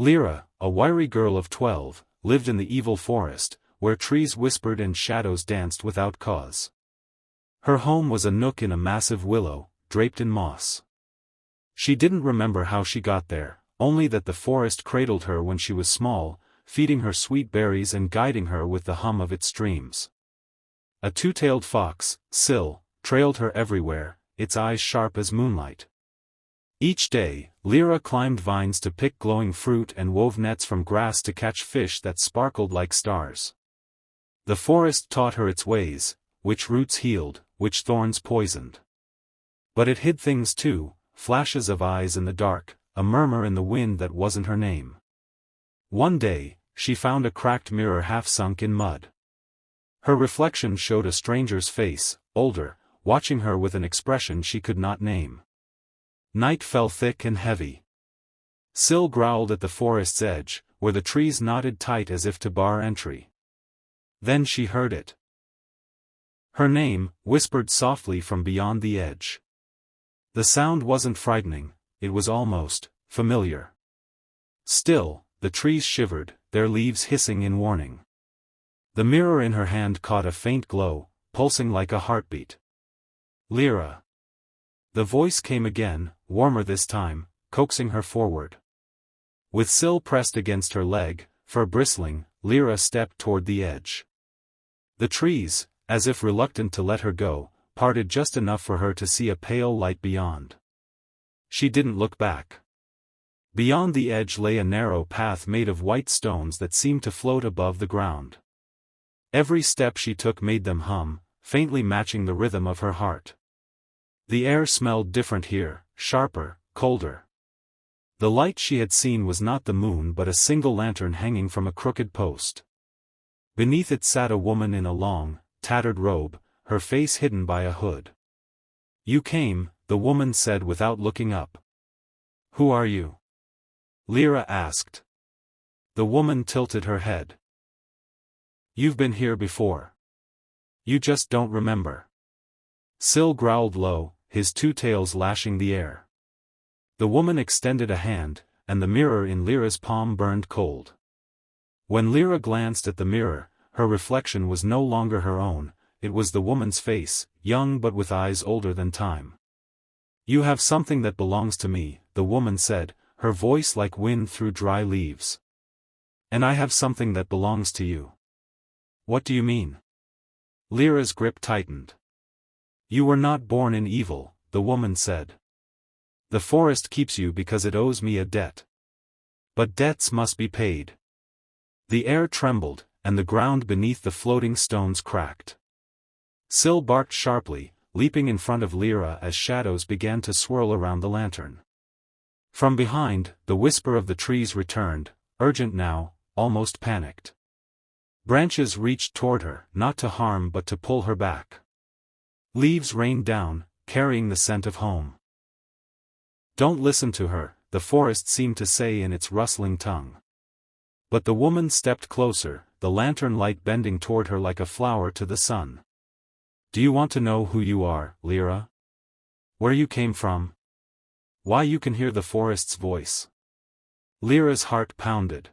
Lyra, a wiry girl of 12, lived in the evil forest, where trees whispered and shadows danced without cause. Her home was a nook in a massive willow, draped in moss. She didn't remember how she got there, only that the forest cradled her when she was small, feeding her sweet berries and guiding her with the hum of its streams. A two-tailed fox, Syl, trailed her everywhere, its eyes sharp as moonlight. Each day, Lyra climbed vines to pick glowing fruit and wove nets from grass to catch fish that sparkled like stars. The forest taught her its ways, which roots healed, which thorns poisoned. But it hid things too, flashes of eyes in the dark, a murmur in the wind that wasn't her name. One day, she found a cracked mirror half sunk in mud. Her reflection showed a stranger's face, older, watching her with an expression she could not name. Night fell thick and heavy. Syl growled at the forest's edge, where the trees knotted tight as if to bar entry. Then she heard it. Her name, whispered softly from beyond the edge. The sound wasn't frightening, it was almost familiar. Still, the trees shivered, their leaves hissing in warning. The mirror in her hand caught a faint glow, pulsing like a heartbeat. Lyra. The voice came again, warmer this time, coaxing her forward. With Syl pressed against her leg, fur bristling, Lyra stepped toward the edge. The trees, as if reluctant to let her go, parted just enough for her to see a pale light beyond. She didn't look back. Beyond the edge lay a narrow path made of white stones that seemed to float above the ground. Every step she took made them hum, faintly matching the rhythm of her heart. The air smelled different here, sharper, colder. The light she had seen was not the moon but a single lantern hanging from a crooked post. Beneath it sat a woman in a long, tattered robe, her face hidden by a hood. "You came," the woman said without looking up. "Who are you?" Lyra asked. The woman tilted her head. "You've been here before. You just don't remember." Syl growled low, his two tails lashing the air. The woman extended a hand, and the mirror in Lyra's palm burned cold. When Lyra glanced at the mirror, her reflection was no longer her own, it was the woman's face, young but with eyes older than time. "You have something that belongs to me," the woman said, her voice like wind through dry leaves. "And I have something that belongs to you." "What do you mean?" Lyra's grip tightened. "You were not born in evil," the woman said. "The forest keeps you because it owes me a debt. But debts must be paid." The air trembled, and the ground beneath the floating stones cracked. Syl barked sharply, leaping in front of Lyra as shadows began to swirl around the lantern. From behind, the whisper of the trees returned, urgent now, almost panicked. Branches reached toward her, not to harm but to pull her back. Leaves rained down, carrying the scent of home. "Don't listen to her," the forest seemed to say in its rustling tongue. But the woman stepped closer, the lantern light bending toward her like a flower to the sun. "Do you want to know who you are, Lyra? Where you came from? Why you can hear the forest's voice?" Lyra's heart pounded.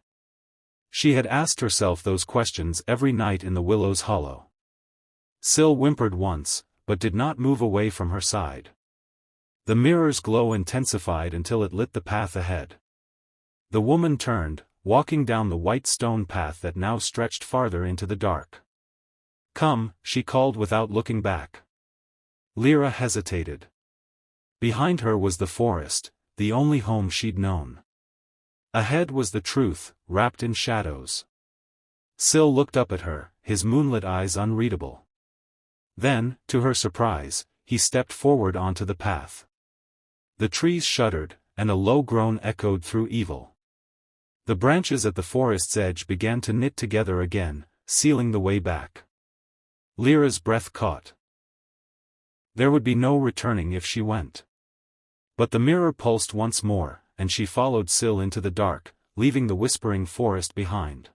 She had asked herself those questions every night in the willow's hollow. Syl whimpered once, but did not move away from her side. The mirror's glow intensified until it lit the path ahead. The woman turned, walking down the white stone path that now stretched farther into the dark. "Come," she called without looking back. Lyra hesitated. Behind her was the forest, the only home she'd known. Ahead was the truth, wrapped in shadows. Syl looked up at her, his moonlit eyes unreadable. Then, to her surprise, he stepped forward onto the path. The trees shuddered, and a low groan echoed through evil. The branches at the forest's edge began to knit together again, sealing the way back. Lyra's breath caught. There would be no returning if she went. But the mirror pulsed once more, and she followed Syl into the dark, leaving the whispering forest behind.